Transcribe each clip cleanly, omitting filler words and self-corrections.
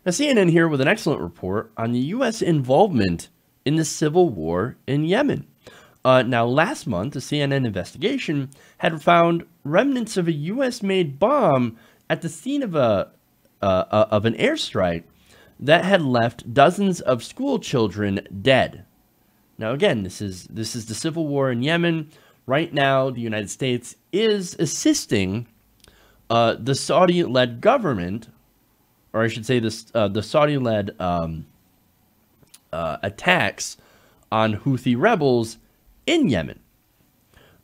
Now, CNN here with an excellent report on the U.S. involvement in the civil war in Yemen. Now, last month, a CNN investigation had found remnants of a U.S.-made bomb at the scene of an airstrike that had left dozens of school children dead. Now, again, this is the civil war in Yemen. Right now, the United States is assisting the Saudi-led government, or I should say the Saudi-led attacks on Houthi rebels in Yemen.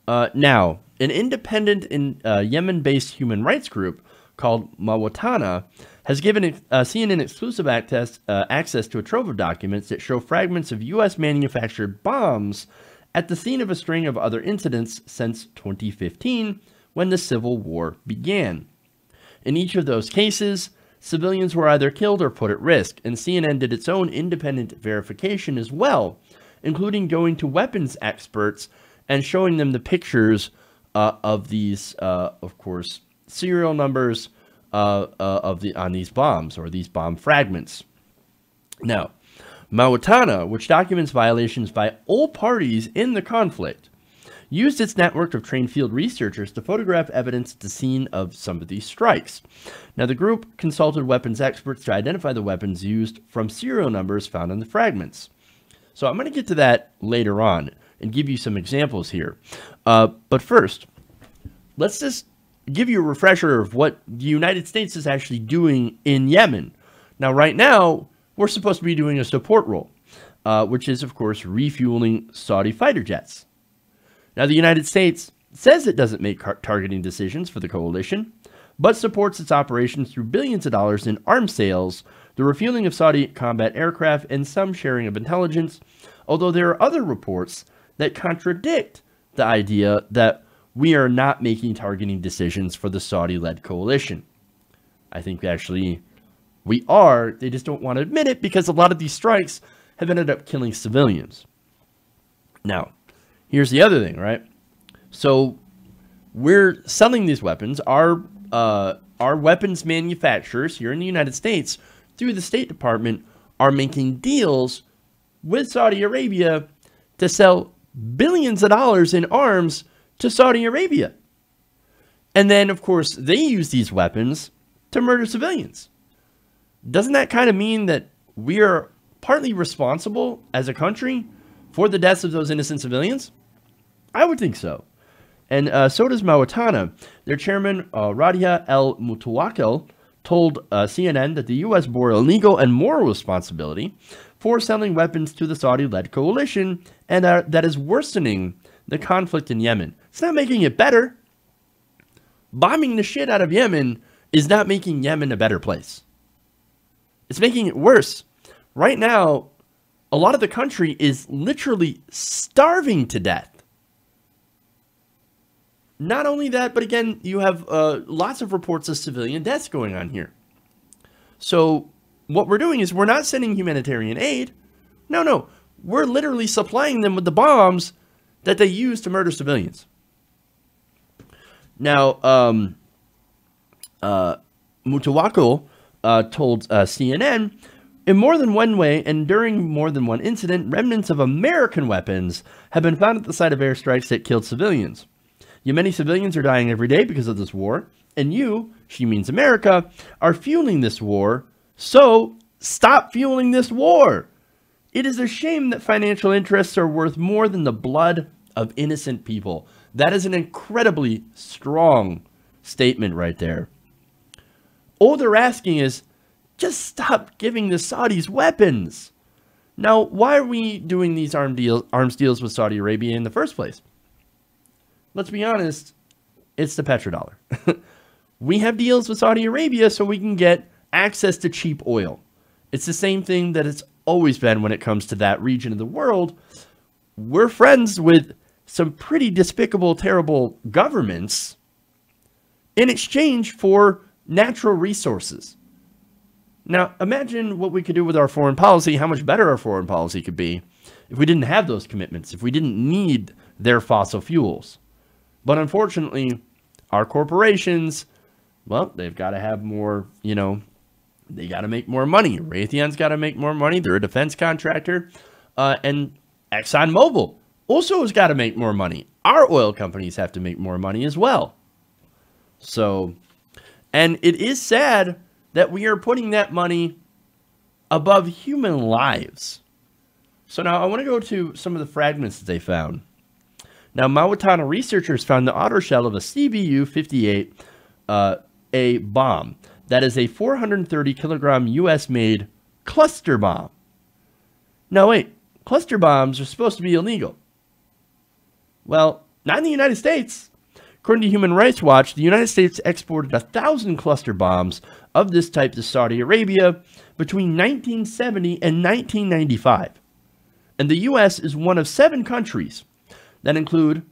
Now, an independent Yemen-based human rights group called Mawatana has given CNN exclusive access to a trove of documents that show fragments of U.S.-manufactured bombs at the scene of a string of other incidents since 2015, when the civil war began. In each of those cases, civilians were either killed or put at risk, and CNN did its own independent verification as well, including going to weapons experts and showing them the pictures of these, of course, serial numbers on these bombs, or these bomb fragments. Now, Mawatana, which documents violations by all parties in the conflict, used its network of trained field researchers to photograph evidence at the scene of some of these strikes. Now, the group consulted weapons experts to identify the weapons used from serial numbers found in the fragments. So I'm going to get to that later on and give you some examples here. But first, let's just give you a refresher of what the United States is actually doing in Yemen. Now, right now, we're supposed to be doing a support role, which is, of course, refueling Saudi fighter jets. Now, the United States says it doesn't make targeting decisions for the coalition, but supports its operations through billions of dollars in arms sales, the refueling of Saudi combat aircraft, and some sharing of intelligence, although there are other reports that contradict the idea that we are not making targeting decisions for the Saudi-led coalition. I think actually we are. They just don't want to admit it because a lot of these strikes have ended up killing civilians. Now, here's the other thing, right? So we're selling these weapons. Our weapons manufacturers here in the United States, through the State Department, are making deals with Saudi Arabia to sell billions of dollars in arms to Saudi Arabia. And then, of course, they use these weapons to murder civilians. Doesn't that kind of mean that we are partly responsible as a country for the deaths of those innocent civilians? I would think so. And so does Mawatana. Their chairman, Radia El Mutawakkil, told CNN that the U.S. bore a legal and moral responsibility for selling weapons to the Saudi-led coalition, and that is worsening the conflict in Yemen. It's not making it better. Bombing the shit out of Yemen is not making Yemen a better place. It's making it worse. Right now, a lot of the country is literally starving to death. Not only that, but again, you have lots of reports of civilian deaths going on here. So what we're doing is we're not sending humanitarian aid. No. We're literally supplying them with the bombs that they use to murder civilians. Now, Mutawakkil told CNN, in more than one way and during more than one incident, remnants of American weapons have been found at the site of airstrikes that killed civilians. Yemeni civilians are dying every day because of this war, and you, she means America, are fueling this war, so stop fueling this war. It is a shame that financial interests are worth more than the blood of innocent people. That is an incredibly strong statement right there. All they're asking is, just stop giving the Saudis weapons. Now, why are we doing these arms deals with Saudi Arabia in the first place? Let's be honest, it's the petrodollar. We have deals with Saudi Arabia so we can get access to cheap oil. It's the same thing that it's always been when it comes to that region of the world. We're friends with some pretty despicable, terrible governments in exchange for natural resources. Now, imagine what we could do with our foreign policy, how much better our foreign policy could be if we didn't have those commitments, if we didn't need their fossil fuels. But unfortunately, our corporations, well, they've got to have more, they got to make more money. Raytheon's got to make more money. They're a defense contractor. And ExxonMobil also has got to make more money. Our oil companies have to make more money as well. So, and it is sad that we are putting that money above human lives. So now I want to go to some of the fragments that they found. Now, Mawatana researchers found the outer shell of a CBU-58 a bomb that is a 430 kilogram US-made cluster bomb. Now wait, cluster bombs are supposed to be illegal. Well, not in the United States. According to Human Rights Watch, the United States exported 1,000 cluster bombs of this type to Saudi Arabia between 1970 and 1995. And the US is one of 7 countries that include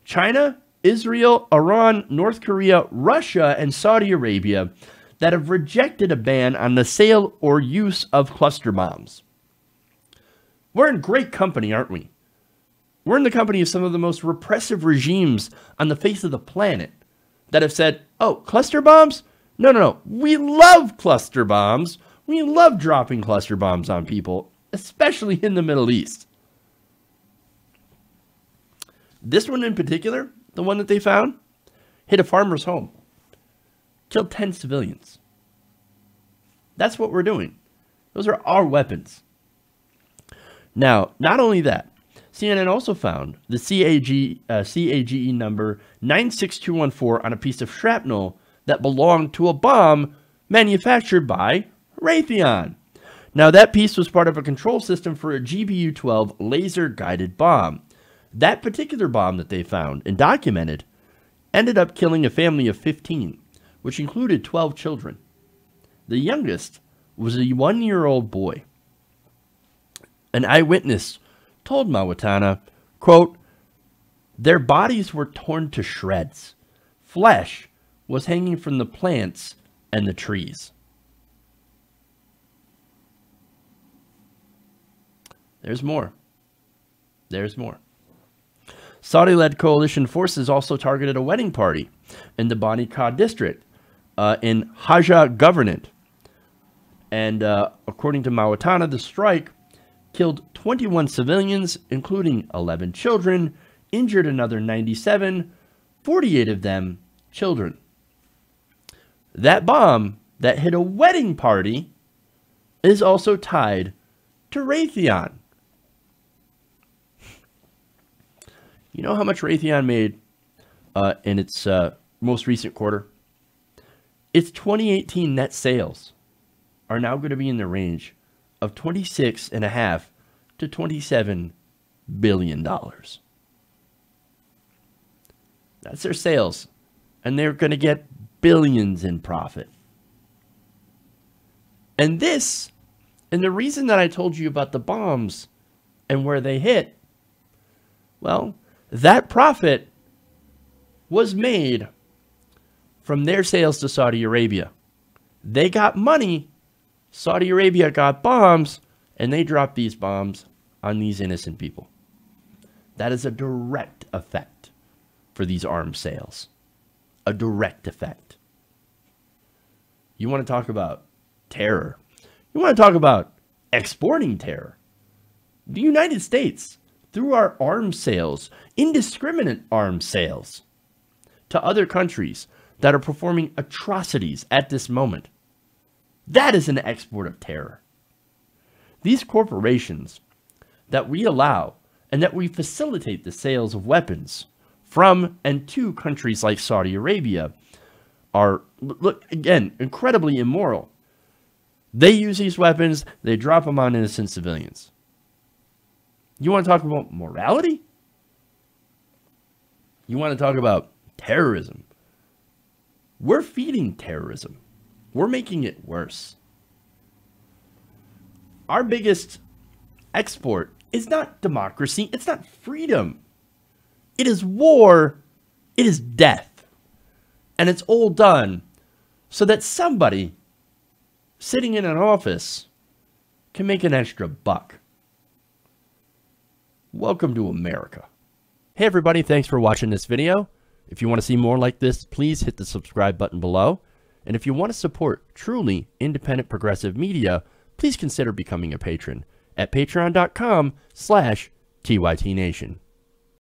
China, Israel, Iran, North Korea, Russia, and Saudi Arabia that have rejected a ban on the sale or use of cluster bombs. We're in great company, aren't we? We're in the company of some of the most repressive regimes on the face of the planet that have said, oh, cluster bombs? No. We love cluster bombs. We love dropping cluster bombs on people, especially in the Middle East. This one in particular, the one that they found, hit a farmer's home. Killed 10 civilians. That's what we're doing. Those are our weapons. Now, not only that, CNN also found the CAGE number 96214 on a piece of shrapnel that belonged to a bomb manufactured by Raytheon. Now, that piece was part of a control system for a GBU-12 laser-guided bomb. That particular bomb that they found and documented ended up killing a family of 15, which included 12 children. The youngest was a 1-year-old boy. An eyewitness told Mawatana, quote, their bodies were torn to shreds. Flesh was hanging from the plants and the trees. There's more. There's more. Saudi-led coalition forces also targeted a wedding party in the Bani Qad district in Haja Governorate. And according to Mawatana, the strike killed 21 civilians, including 11 children, injured another 97, 48 of them children. That bomb that hit a wedding party is also tied to Raytheon. You know how much Raytheon made in its most recent quarter? Its 2018 net sales are now going to be in the range of $26.5 to $27 billion. That's their sales. And they're going to get billions in profit. And this, and the reason that I told you about the bombs and where they hit, well, that profit was made from their sales to Saudi Arabia. They got money, Saudi Arabia got bombs, and they dropped these bombs on these innocent people. That is a direct effect for these arms sales. A direct effect. You want to talk about terror? You want to talk about exporting terror? The United States, through our arms sales, indiscriminate arms sales to other countries that are performing atrocities at this moment, that is an export of terror. These corporations that we allow and that we facilitate the sales of weapons from and to countries like Saudi Arabia are, look, again, incredibly immoral. They use these weapons, they drop them on innocent civilians. You want to talk about morality? You want to talk about terrorism? We're feeding terrorism. We're making it worse. Our biggest export is not democracy. It's not freedom. It is war. It is death. And it's all done so that somebody sitting in an office can make an extra buck. Welcome to America. Hey everybody, thanks for watching this video. If you want to see more like this, please hit the subscribe button below. And if you want to support truly independent progressive media, please consider becoming a patron at patreon.com/TYTNation.